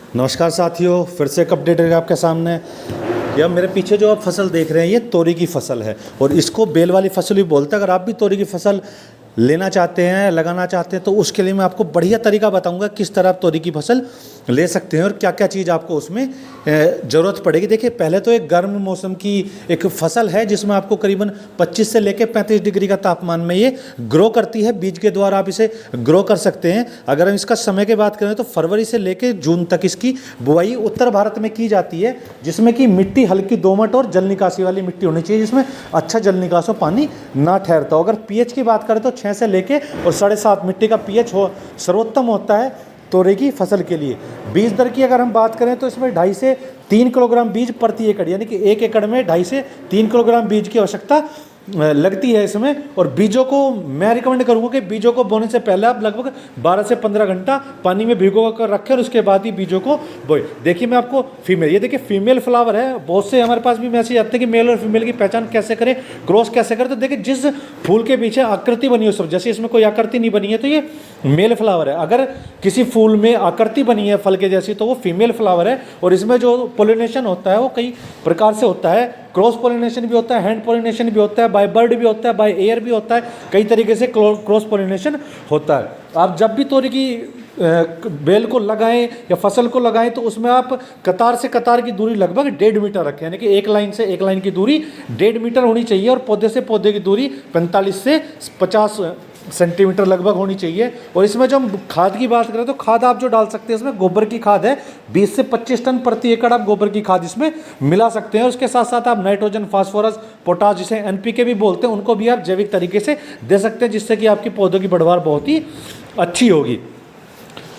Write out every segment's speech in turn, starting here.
नमस्कार साथियों, फिर से एक अपडेट है आपके सामने। यह मेरे पीछे जो आप फसल देख रहे हैं ये तोरी की फसल है और इसको बेल वाली फसल भी बोलते हैं। अगर आप भी तोरी की फसल लेना चाहते हैं, लगाना चाहते हैं, तो उसके लिए मैं आपको बढ़िया तरीका बताऊंगा किस तरह आप तोरी की फसल ले सकते हैं और क्या क्या चीज़ आपको उसमें ज़रूरत पड़ेगी। देखिए, पहले तो एक गर्म मौसम की एक फसल है जिसमें आपको करीबन 25 से लेकर 35 डिग्री का तापमान में ये ग्रो करती है। बीज के द्वारा आप इसे ग्रो कर सकते हैं। अगर हम इसका समय की बात करें तो फरवरी से लेकर जून तक इसकी बुआई उत्तर भारत में की जाती है, जिसमें कि मिट्टी हल्की दोमट और जल निकासी वाली मिट्टी होनी चाहिए, जिसमें अच्छा जल निकास हो, पानी ना ठहरता हो। अगर पीएच की बात करें तो 6 से लेके और 7.5 मिट्टी का पीएच हो सर्वोत्तम होता है तोरी की फसल के लिए। बीज दर की अगर हम बात करें तो इसमें 2.5 से 3 किलोग्राम बीज प्रति एकड़, यानी कि 1 एकड़ में 2.5 से 3 किलोग्राम बीज की आवश्यकता लगती है इसमें। और बीजों को मैं रिकमेंड करूंगा कि बीजों को बोने से पहले आप लगभग 12 से 15 घंटा पानी में भिगो कर रखें और उसके बाद ही बीजों को बोए। देखिए, मैं आपको फीमेल, ये देखिए फीमेल फ्लावर है। बहुत से हमारे पास भी मैसेज आते हैं कि मेल और फीमेल की पहचान कैसे करें, क्रॉस कैसे करें। तो देखिए, जिस फूल के पीछे आकृति बनी हो, सब जैसे इसमें कोई आकृति नहीं बनी है तो ये मेल फ्लावर है। अगर किसी फूल में आकृति बनी है फल के जैसी तो वो फीमेल फ्लावर है। और इसमें जो पोलिनेशन होता है वो कई प्रकार से होता है। क्रॉस पोलिनेशन भी होता है, हैंड पोलिनेशन भी होता है, बाय बर्ड भी होता है, बाय एयर भी होता है। कई तरीके से क्रॉस पोलिनेशन होता है। आप जब भी तोरी की बेल को लगाएं या फसल को लगाएं तो उसमें आप कतार से कतार की दूरी लगभग 1.5 मीटर रखें, यानी कि एक लाइन से एक लाइन की दूरी 1.5 मीटर होनी चाहिए। और पौधे से पौधे की दूरी 45 से 50 सेंटीमीटर लगभग होनी चाहिए। और इसमें जो हम खाद की बात करें तो खाद आप जो डाल सकते हैं इसमें गोबर की खाद है। 20 से 25 टन प्रति एकड़ आप गोबर की खाद इसमें मिला सकते हैं। उसके साथ साथ आप नाइट्रोजन, फास्फोरस, पोटाश, जिसे एनपीके भी बोलते हैं, उनको भी आप जैविक तरीके से दे सकते हैं, जिससे कि आपकी पौधों की बढ़वार बहुत ही अच्छी होगी।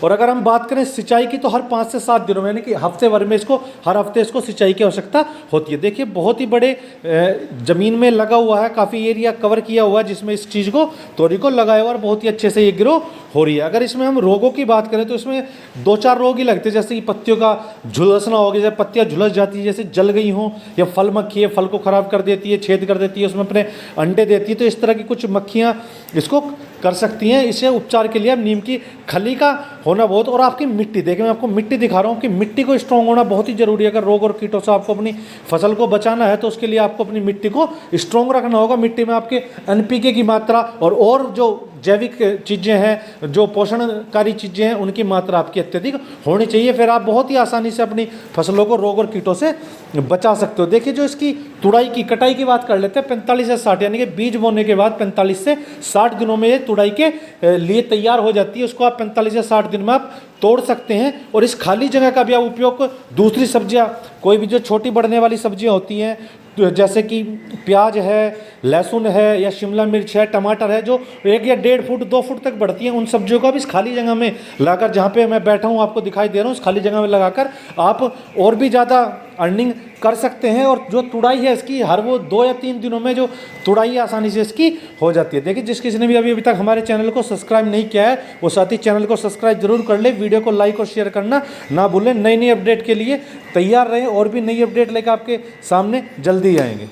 और अगर हम बात करें सिंचाई की तो हर 5 से 7 दिनों में, यानी कि हफ्ते भर में हर हफ्ते इसको सिंचाई की आवश्यकता होती है। देखिए, बहुत ही बड़े ज़मीन में लगा हुआ है, काफ़ी एरिया कवर किया हुआ है जिसमें इस चीज़ को, तोरी को लगाया हुआ और बहुत ही अच्छे से ये ग्रो हो रही है। अगर इसमें हम रोगों की बात करें तो इसमें 2-4 रोग ही लगते हैं, जैसे कि पत्तियों का झुलसना हो गया, जैसे पत्तियाँ झुलस जाती है, जैसे जल गई हों, या फल मक्खी है, फल को ख़राब कर देती है, छेद कर देती है, उसमें अपने अंडे देती है। तो इस तरह की कुछ मक्खियाँ इसको कर सकती हैं। इसे उपचार के लिए आप नीम की खली का होना बहुत, और आपकी मिट्टी, देखिए मैं आपको मिट्टी दिखा रहा हूँ कि मिट्टी को स्ट्रॉन्ग होना बहुत ही जरूरी है। अगर रोग और कीटों से आपको अपनी फसल को बचाना है तो उसके लिए आपको अपनी मिट्टी को स्ट्रॉन्ग रखना होगा। मिट्टी में आपके एनपीके की मात्रा और जो जैविक चीज़ें हैं, जो पोषणकारी चीज़ें हैं, उनकी मात्रा आपकी अत्यधिक होनी चाहिए। फिर आप बहुत ही आसानी से अपनी फसलों को रोग और कीटों से बचा सकते हो। देखिए, जो इसकी तुड़ाई की कटाई की बात कर लेते हैं, 45 से 60, यानी कि बीज बोने के बाद 45 से 60 दिनों में ये तुड़ाई के लिए तैयार हो जाती है। उसको आप 45 से 60 दिन में आप तोड़ सकते हैं। और इस खाली जगह का भी आप उपयोग दूसरी सब्जियां, कोई भी जो छोटी बढ़ने वाली सब्जियां होती हैं, तो जैसे कि प्याज है, लहसुन है, या शिमला मिर्च है, टमाटर है, जो 1 या 1.5 फुट 2 फुट तक बढ़ती हैं, उन सब्जियों को भी इस खाली जगह में लगाकर, जहाँ पे मैं बैठा हूँ आपको दिखाई दे रहा हूँ, उस खाली जगह में लगाकर आप और भी ज़्यादा अर्निंग कर सकते हैं। और जो तुड़ाई है इसकी, हर वो 2 या 3 दिनों में जो तुड़ाई आसानी से इसकी हो जाती है। देखिए, जिस किसी ने भी अभी तक हमारे चैनल को सब्सक्राइब नहीं किया है वो साथी चैनल को सब्सक्राइब जरूर कर ले। वीडियो को लाइक और शेयर करना ना भूलें। नई अपडेट के लिए तैयार रहें, और भी नई अपडेट लेकर आपके सामने जल्दी आएंगे।